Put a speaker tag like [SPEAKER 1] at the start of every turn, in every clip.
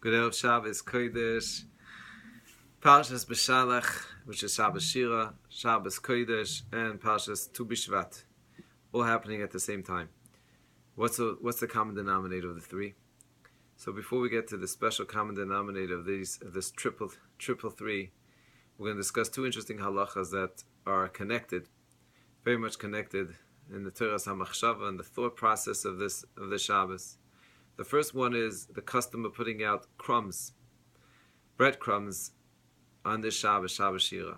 [SPEAKER 1] Good Erev Shabbos Kodesh, Parshas B'Shalach, which is Shabbos Shira, Shabbos Kodesh, and Parshas Tu Bishvat, all happening at the same time. What's the common denominator of the three? So before we get to the special common denominator of this triple three, we're going to discuss two interesting halachas that are connected, very much connected in the Teras HaMachshava and the thought process of this Shabbos. The first one is the custom of putting out crumbs, breadcrumbs, on this Shabbos, Shabbos Shira.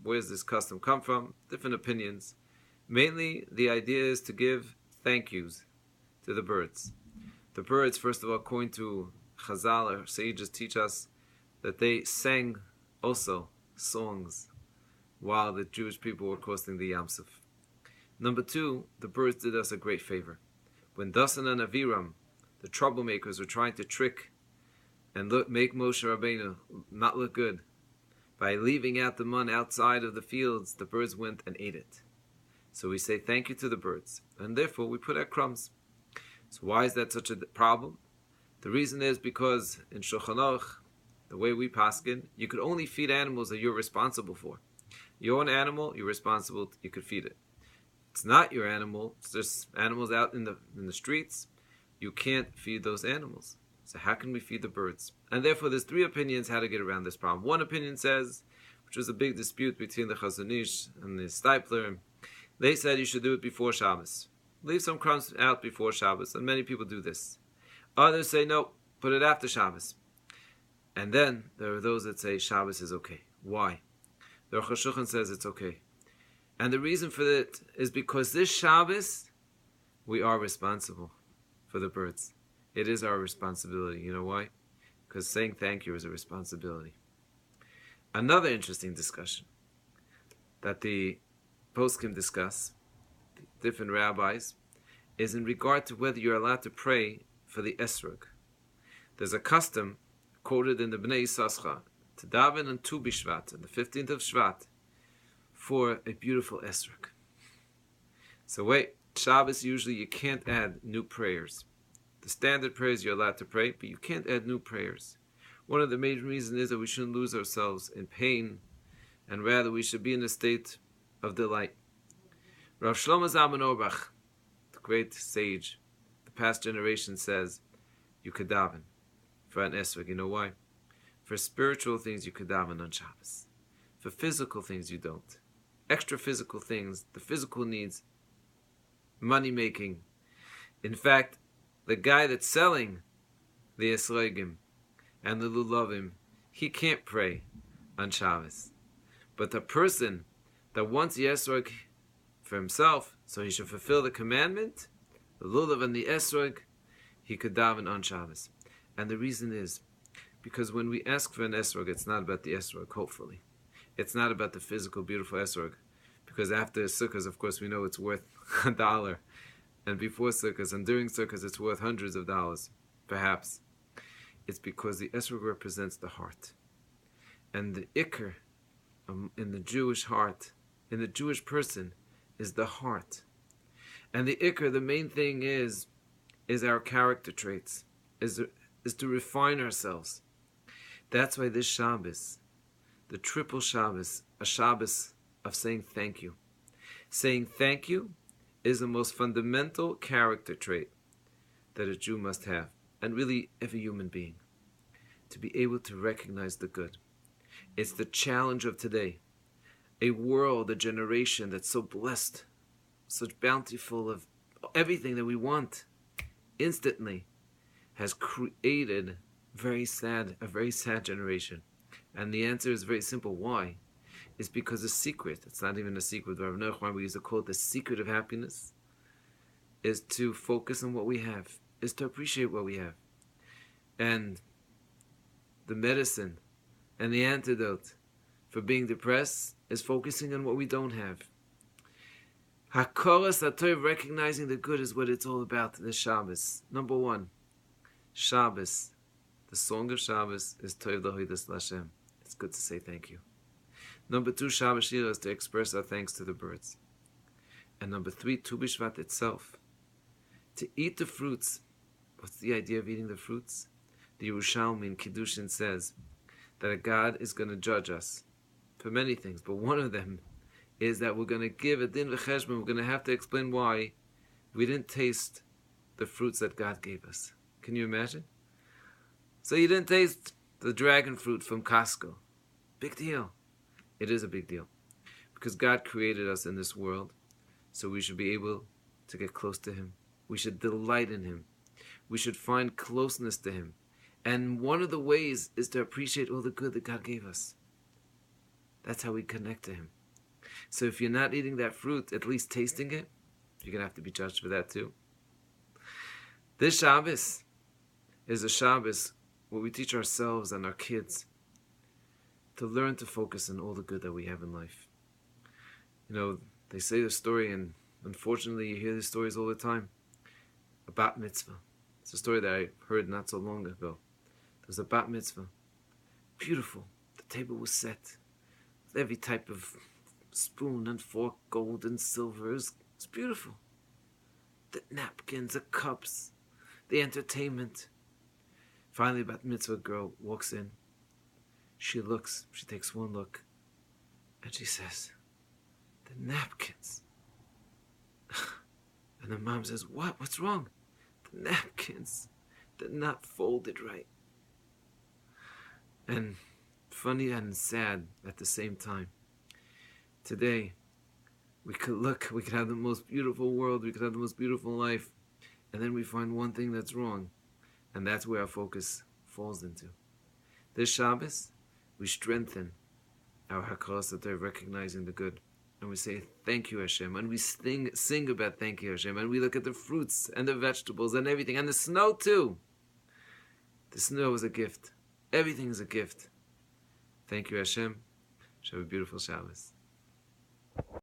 [SPEAKER 1] Where does this custom come from? Different opinions. Mainly, the idea is to give thank yous to the birds. The birds, first of all, according to Chazal, or sages teach us that they sang also songs while the Jewish people were crossing the Yam Suf. Number two, the birds did us a great favor. When Dasan and Aviram, the troublemakers, were trying to trick and make Moshe Rabbeinu not look good by leaving out the man outside of the fields, the birds went and ate it. So we say thank you to the birds, and therefore we put out crumbs. So why is that such a problem? The reason is because in Shulchan Aruch, the way we paskin, you could only feed animals that you're responsible for. Your own animal, you're responsible, you could feed it. It's not your animal, it's just animals out in the streets. You can't feed those animals. So how can we feed the birds? And therefore there's three opinions how to get around this problem. One opinion says, which was a big dispute between the Chazon Ish and the Stipler, they said you should do it before Shabbos. Leave some crumbs out before Shabbos, and many people do this. Others say no, put it after Shabbos. And then there are those that say Shabbos is okay. Why? The Rosh Hashanah says it's okay. And the reason for that is because this Shabbos, we are responsible for the birds. It is our responsibility. You know why? Because saying thank you is a responsibility. Another interesting discussion that the poskim discuss, different rabbis, is in regard to whether you're allowed to pray for the esrog. There's a custom quoted in the Bnei Yissaschar to daven on Tu Bishvat, on the 15th of Shvat, for a beautiful esrog. So wait, Shabbos usually you can't add new prayers. The standard prayers you're allowed to pray, but you can't add new prayers. One of the major reasons is that we shouldn't lose ourselves in pain, and rather we should be in a state of delight. Rav Shlomo Zalman Auerbach, the great sage, the past generation, says you could daven for an esrog. You know why? For spiritual things you could daven on Shabbos. For physical things you don't. Extra physical things, the physical needs, money making. In fact, the guy that's selling the esrogim and the lulavim, he can't pray on Shabbos. But the person that wants the esrog for himself, so he should fulfill the commandment, the lulav and the esrog, he could daven on Shabbos. And the reason is because when we ask for an esrog, it's not about the esrog, hopefully. It's not about the physical, beautiful esrog. Because after Sukkot, of course, we know it's worth $1. And before Sukkot and during Sukkot, it's worth hundreds of dollars, perhaps. It's because the esrog represents the heart. And the ikr in the Jewish heart, in the Jewish person, is the heart. And the ikr, the main thing is our character traits, is to refine ourselves. That's why this Shabbos, the triple Shabbos, a Shabbos of saying thank you. Saying thank you is the most fundamental character trait that a Jew must have, and really every human being, to be able to recognize the good. It's the challenge of today. A world, a generation that's so blessed, such bountiful of everything that we want instantly, has created a very sad generation. And the answer is very simple. Why? It's because the secret, it's not even a secret, Rav Nachman, we used to call it the secret of happiness, is to focus on what we have, is to appreciate what we have. And the medicine and the antidote for being depressed is focusing on what we don't have. Hakoras HaTov, recognizing the good, is what it's all about, this Shabbos. Number one, Shabbos, the song of Shabbos is Tov Lahodas L'Hashem. It's good to say thank you. Number two, Shabbos Shira, is to express our thanks to the birds. And number three, Tu Bishvat itself, to eat the fruits. What's the idea of eating the fruits? The Yerushalmi in Kiddushin says that a God is going to judge us for many things, but one of them is that we're going to give a din v'cheshbon. We're going to have to explain why we didn't taste the fruits that God gave us. Can you imagine? So you didn't taste the dragon fruit from Costco. Big deal. It is a big deal. Because God created us in this world, so we should be able to get close to Him. We should delight in Him. We should find closeness to Him. And one of the ways is to appreciate all the good that God gave us. That's how we connect to Him. So if you're not eating that fruit, at least tasting it, you're going to have to be judged for that too. This Shabbos is a Shabbos where we teach ourselves and our kids to learn to focus on all the good that we have in life. You know, they say the story, and unfortunately you hear these stories all the time, a bat mitzvah. It's a story that I heard not so long ago. There was a bat mitzvah. Beautiful. The table was set with every type of spoon and fork, gold and silver. It's beautiful. The napkins, the cups, the entertainment. Finally, the bat mitzvah girl walks in. She looks, she takes one look, and she says, "The napkins." And the mom says, "What? What's wrong?" "The napkins, they're not folded right." And funny and sad at the same time. Today, we could have the most beautiful world, we could have the most beautiful life, and then we find one thing that's wrong, and that's where our focus falls into. This Shabbos, we strengthen our hakaras hatov, recognizing the good, and we say thank you Hashem, and we sing about thank you Hashem, and we look at the fruits and the vegetables and everything, and the snow too. The snow is a gift. Everything is a gift. Thank you Hashem. Have a beautiful Shabbos.